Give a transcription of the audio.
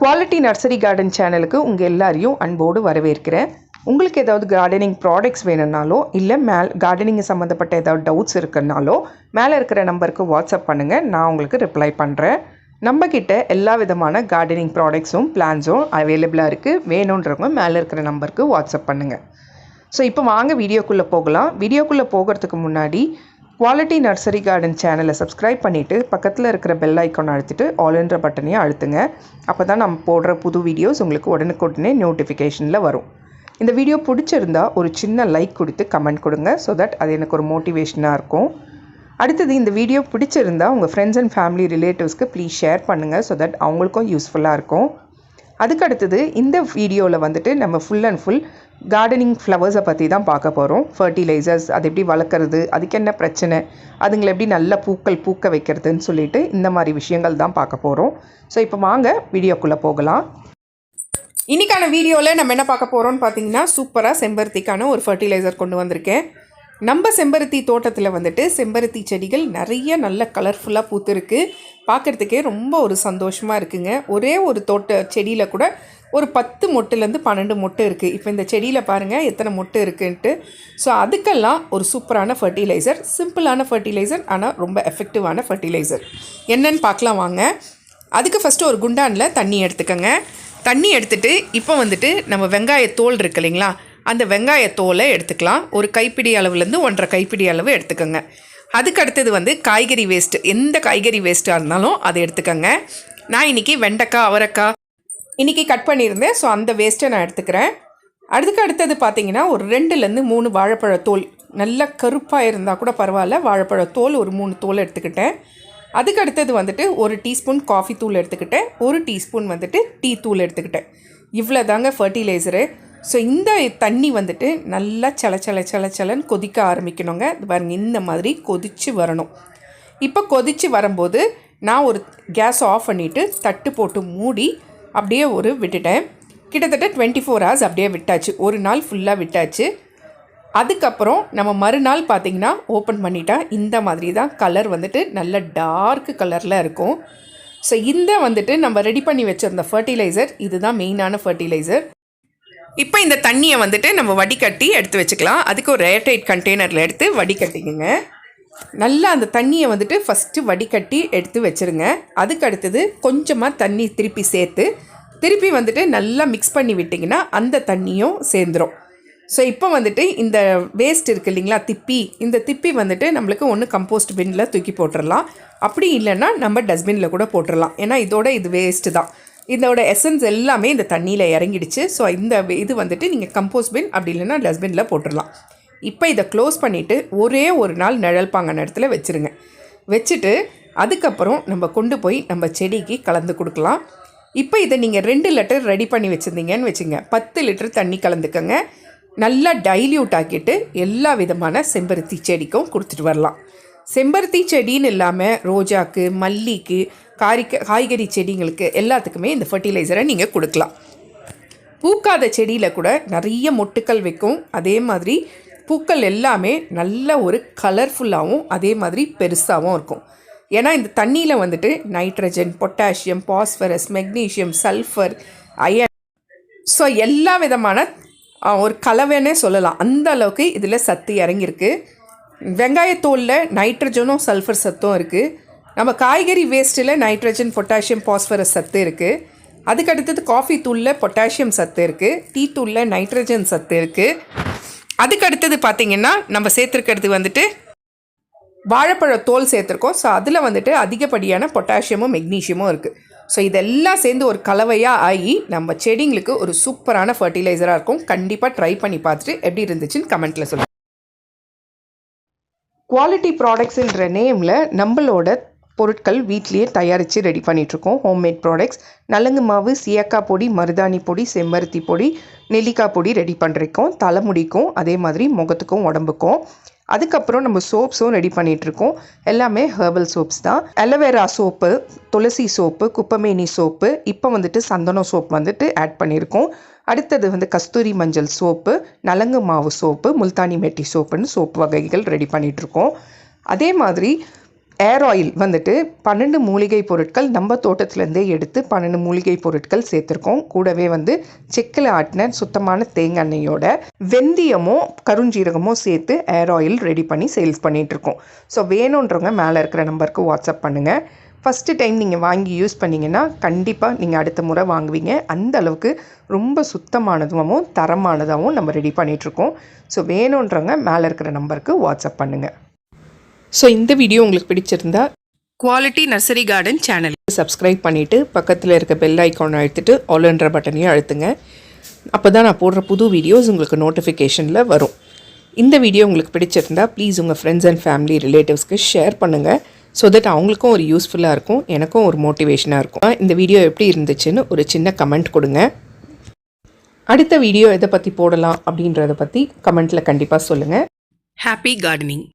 Quality nursery garden சேனலுக்கு உங்கள் எல்லாரையும் அன்போடு வரவேற்கிறேன். உங்களுக்கு ஏதாவது கார்டனிங் ப்ராடக்ட்ஸ் வேணும்னாலோ இல்லை கார்டனிங் சம்மந்தப்பட்ட ஏதாவது டவுட்ஸ் இருக்குன்னாலோ மேலே இருக்கிற நம்பருக்கு வாட்ஸ்அப் பண்ணுங்கள், நான் உங்களுக்கு ரிப்ளை பண்ணுறேன். நம்மக்கிட்ட எல்லா விதமான கார்டனிங் ப்ராடக்ட்ஸும் பிளான்ஸும் அவைலபிளாக இருக்குது. வேணுன்றவங்க மேலே இருக்கிற நம்பருக்கு வாட்ஸ்அப் பண்ணுங்கள். ஸோ இப்போ வாங்க வீடியோக்குள்ளே போகலாம். வீடியோக்குள்ளே போகிறதுக்கு முன்னாடி குவாலிட்டி நர்சரி கார்டன் சேனலை சப்ஸ்கிரைப் பண்ணிவிட்டு பக்கத்தில் இருக்கிற பெல் ஐக்கான் அழுத்திட்டு ஆல்ன்ற பட்டனையும் அழுத்துங்க. அப்போ தான் நம்ம போடுற புது வீடியோஸ் உங்களுக்கு உடனுக்குடனே நோட்டிஃபிகேஷனில் வரும். இந்த வீடியோ பிடிச்சிருந்தா ஒரு சின்ன லைக் கொடுத்து கமெண்ட் கொடுங்க. ஸோ தட் அது எனக்கு ஒரு மோட்டிவேஷனாக இருக்கும். அடுத்தது, இந்த வீடியோ பிடிச்சிருந்தா உங்கள் ஃப்ரெண்ட்ஸ் அண்ட் ஃபேமிலி ரிலேட்டிவ்ஸ்க்கு ப்ளீஸ் ஷேர் பண்ணுங்கள். ஸோ தட் அவங்களுக்கும் யூஸ்ஃபுல்லாக இருக்கும். அதுக்கு அடுத்தது இந்த வீடியோவில் வந்துட்டு நம்ம ஃபுல் அண்ட் ஃபுல் கார்டனிங் ஃப்ளவர்ஸை பற்றி தான் பார்க்க போகிறோம். ஃபர்டிலைசர்ஸ், அது எப்படி வளர்க்குறது, அதுக்கு என்ன பிரச்சனை, அதுங்களை எப்படி நல்ல பூக்கள் பூக்க வைக்கிறதுன்னு சொல்லிட்டு இந்த மாதிரி விஷயங்கள் தான் பார்க்க போகிறோம். ஸோ இப்போ வாங்க வீடியோக்குள்ளே போகலாம். இன்றைக்கான வீடியோவில் நம்ம என்ன பார்க்க போகிறோம்னு பார்த்தீங்கன்னா, சூப்பராக செம்பருத்திக்கான ஒரு ஃபர்டிலைசர் கொண்டு வந்திருக்கேன். நம்ம செம்பருத்தி தோட்டத்தில் வந்துட்டு செம்பருத்தி செடிகள் நிறைய நல்ல கலர்ஃபுல்லாக பூத்துருக்கு. பார்க்குறதுக்கே ரொம்ப ஒரு சந்தோஷமாக இருக்குங்க. ஒரே ஒரு செடியில் கூட ஒரு 10 மொட்டுலேருந்து 12 மொட்டு இருக்குது. இப்போ இந்த செடியில் பாருங்கள் எத்தனை மொட்டு இருக்குன்ட்டு. ஸோ அதுக்கெல்லாம் ஒரு சூப்பரான ஃபர்டிலைசர், சிம்பிளான ஃபர்டிலைசர், ஆனால் ரொம்ப எஃபெக்டிவான ஃபர்டிலைசர் என்னன்னு பார்க்கலாம் வாங்க. அதுக்கு ஃபஸ்ட்டு ஒரு குண்டானில் தண்ணி எடுத்துக்கோங்க. தண்ணி எடுத்துகிட்டு இப்போ வந்துட்டு நம்ம வெங்காயத்தோல் இருக்கு இல்லைங்களா, அந்த வெங்காயத்தோலை எடுத்துக்கலாம். ஒரு கைப்பிடி அளவுலேருந்து 1.5 கைப்பிடி அளவு எடுத்துக்கோங்க. அதுக்கு அடுத்தது காய்கறி வேஸ்ட்டு, எந்த காய்கறி வேஸ்ட்டாக இருந்தாலும் அதை எடுத்துக்கோங்க. நான் இன்றைக்கி வெண்டைக்காய், அவரைக்காய் இன்றைக்கி கட் பண்ணியிருந்தேன். ஸோ அந்த வேஸ்ட்டை நான் எடுத்துக்கிறேன். அதுக்கு அடுத்தது பார்த்திங்கன்னா ஒரு 2லேருந்து 3 வாழைப்பழத்தோல், நல்லா கருப்பாக இருந்தால் கூட பரவாயில்ல, வாழைப்பழத்தோல் ஒரு 3 தோல் எடுத்துக்கிட்டேன். அதுக்கு அடுத்தது ஒரு டீஸ்பூன் காஃபி தூள் எடுத்துக்கிட்டேன். 1 டீஸ்பூன் டீ தூள் எடுத்துக்கிட்டேன். இவ்வளோ தாங்க ஃபர்டிலைசரு. ஸோ இந்த தண்ணி நல்லா சலன்னு கொதிக்க ஆரம்பிக்கணுங்க. பாருங்க, இந்த மாதிரி கொதித்து வரணும். இப்போ கொதித்து வரும்போது நான் ஒரு கேஸ் ஆஃப் பண்ணிவிட்டு தட்டு போட்டு மூடி அப்படியே விட்டுட்டேன். கிட்டத்தட்ட 24 hours அப்படியே விட்டாச்சு. ஒரு நாள் ஃபுல்லாக விட்டாச்சு. அதுக்கப்புறம் நம்ம மறுநாள் பார்த்திங்கன்னா ஓப்பன் பண்ணிட்டா இந்த மாதிரி தான் கலர் நல்ல டார்க் கலரில் இருக்கும். ஸோ இந்த நம்ம ரெடி பண்ணி வச்சுருந்த ஃபர்டிலைசர், இதுதான் மெயினான ஃபர்டிலைசர். இப்போ இந்த தண்ணியை நம்ம வடிகட்டி எடுத்து வச்சுக்கலாம். அதுக்கு ஒரு ஏர்டைட் கண்டெய்னரில் எடுத்து வடிகட்டிக்குங்க. நல்லா அந்த தண்ணியை ஃபஸ்ட்டு வடிகட்டி எடுத்து வச்சுருங்க. அதுக்கு அடுத்தது கொஞ்சமாக தண்ணி திருப்பி சேர்த்து திருப்பி நல்லா மிக்ஸ் பண்ணி விட்டிங்கன்னா அந்த தண்ணியும் சேர்ந்துடும். ஸோ இப்போ இந்த வேஸ்ட் இருக்குது இல்லைங்களா, திப்பி, இந்த திப்பி நம்மளுக்கு ஒன்று கம்போஸ்ட் பின்னில் தூக்கி போட்டுடலாம். அப்படி இல்லைன்னா நம்ம டஸ்ட்பினில் கூட போட்டுடலாம். ஏன்னா இது வேஸ்ட்டு தான். இதோட எசன்ஸ் எல்லாமே இந்த தண்ணியில் இறங்கிடுச்சு. ஸோ இந்த இது நீங்கள் கம்போஸ்ட் பின் அப்படி இல்லைன்னா டஸ்ட்பினில் போட்டுடலாம். இப்போ இதை க்ளோஸ் பண்ணிவிட்டு ஒரே ஒரு நாள் நிழல் பாங்கான இடத்துல வச்சுருங்க. வச்சுட்டு அதுக்கப்புறம் நம்ம கொண்டு போய் நம்ம செடிக்கு கலந்து கொடுக்கலாம். இப்போ இதை நீங்கள் 2 லிட்டர் ரெடி பண்ணி வச்சுருந்தீங்கன்னு வச்சுங்க, 10 லிட்டர் தண்ணி கலந்துக்கங்க. நல்லா டைல்யூட் ஆக்கிட்டு எல்லா விதமான செம்பருத்தி செடிக்கும் கொடுத்துட்டு வரலாம். செம்பருத்தி செடின்னு இல்லாமல் ரோஜாக்கு, மல்லிக்கு, காய்கறி செடிங்களுக்கு எல்லாத்துக்குமே இந்த ஃபர்டிலைசரை நீங்கள் கொடுக்கலாம். பூக்காத செடியில் கூட நிறைய மொட்டுக்கள் வைக்கும். அதே மாதிரி பூக்கள் எல்லாமே நல்ல ஒரு கலர்ஃபுல்லாகவும் அதே மாதிரி பெருசாகவும் இருக்கும். ஏன்னா இந்த தண்ணியில் nitrogen, potassium, phosphorus, magnesium, sulphur, iron, so எல்லா விதமான ஒரு கலவைன்னே சொல்லலாம். அந்த அளவுக்கு இதில் சத்து இறங்கியிருக்கு. வெங்காயத்தோலில் நைட்ரஜனும் சல்ஃபர் சத்தும் இருக்குது. நம்ம காய்கறி வேஸ்ட்டில் நைட்ரஜன், பொட்டாசியம், பாஸ்பரஸ் சத்து இருக்குது. அதுக்கு அடுத்தது காஃபி தூளில் பொட்டாசியம் சத்து இருக்குது. டீ தூளில் நைட்ரஜன் சத்து இருக்குது. அதுக்கு அடுத்தது பார்த்திங்கன்னா நம்ம சேர்த்துருக்கிறது வாழைப்பழ தோல் சேர்த்துருக்கோம். ஸோ அதில் அதிகப்படியான பொட்டாசியமும் மெக்னீஷியமும் இருக்குது. ஸோ இதெல்லாம் சேர்ந்து ஒரு கலவையாக ஆகி நம்ம செடிங்களுக்கு ஒரு சூப்பரான ஃபர்டிலைசராக இருக்கும். கண்டிப்பாக ட்ரை பண்ணி பார்த்துட்டு எப்படி இருந்துச்சுன்னு கமெண்ட்டில் சொல்லுங்கள். குவாலிட்டி ப்ராடக்ட்ஸுன்ற நேமில் நம்மளோட பொருட்கள் வீட்லேயே தயாரித்து ரெடி பண்ணிகிட்ருக்கோம். ஹோம்மேட் ப்ராடக்ட்ஸ், நலங்கு மாவு, சீயக்காய் பொடி, மருதாணி பொடி, செம்பருத்தி பொடி, நெல்லிக்காய் பொடி ரெடி பண்ணிருக்கோம். தலைமுடிக்கும் அதே மாதிரி முகத்துக்கும் உடம்புக்கும். அதுக்கப்புறம் நம்ம சோப்ஸும் ரெடி பண்ணிகிட்ருக்கோம். எல்லாமே ஹெர்பல் சோப்ஸ் தான். அலோவேரா சோப்பு, துளசி சோப்பு, குப்பமேனி சோப்பு, இப்போ சந்தனம் சோப் ஆட் பண்ணியிருக்கோம். அடுத்தது கஸ்தூரி மஞ்சள் சோப்பு, நலங்கு மாவு சோப்பு, முல்தானி மெட்டி சோப்புன்னு சோப்பு வகைகள் ரெடி பண்ணிகிட்ருக்கோம். அதே மாதிரி ஏர் ஆயில் வந்துட்டு 12 மூலிகை பொருட்கள் நம்ம தோட்டத்துலேருந்தே எடுத்து 12 மூலிகை பொருட்கள் சேர்த்துருக்கோம். கூடவே வந்து செக்கில் ஆட்டின சுத்தமான தேங்காய் எண்ணெயோட வெந்தயமோ கருஞ்சீரகமோ சேர்த்து ஏர் ஆயில் ரெடி பண்ணி சேல்ஸ் பண்ணிகிட்ருக்கோம். ஸோ வேணுன்றவங்க மேலே இருக்கிற நம்பருக்கு வாட்ஸ்அப் பண்ணுங்கள். ஃபஸ்ட்டு டைம் நீங்கள் வாங்கி யூஸ் பண்ணிங்கன்னா கண்டிப்பாக நீங்கள் அடுத்த முறை வாங்குவீங்க. அந்த அளவுக்கு ரொம்ப சுத்தமானதாகவும் தரமானதாகவும் நம்ம ரெடி பண்ணிகிட்ருக்கோம். ஸோ வேணுன்றவங்க மேலே இருக்கிற நம்பருக்கு வாட்ஸ்அப் பண்ணுங்கள். ஸோ இந்த வீடியோ உங்களுக்கு பிடிச்சிருந்தா குவாலிட்டி நர்சரி கார்டன் சேனலுக்கு சப்ஸ்கிரைப் பண்ணிவிட்டு பக்கத்தில் இருக்க பெல் ஐக்கானை அழுத்திட்டு ஆல்ன்ற பட்டனையும் அழுத்துங்க. அப்போ தான் நான் போடுற புது வீடியோஸ் உங்களுக்கு நோட்டிஃபிகேஷனில் வரும். இந்த வீடியோ உங்களுக்கு பிடிச்சிருந்தா ப்ளீஸ் உங்கள் ஃப்ரெண்ட்ஸ் அண்ட் ஃபேமிலி ரிலேட்டிவ்ஸ்க்கு ஷேர் பண்ணுங்கள். ஸோ தட் அவங்களுக்கும் ஒரு யூஸ்ஃபுல்லாக இருக்கும், எனக்கும் ஒரு மோட்டிவேஷனாக இருக்கும். இந்த வீடியோ எப்படி இருந்துச்சுன்னு ஒரு சின்ன கமெண்ட் கொடுங்க. அடுத்த வீடியோ எதை பற்றி போடலாம் அப்படின்றத பற்றி கமெண்ட்டில் கண்டிப்பாக சொல்லுங்கள். Happy gardening.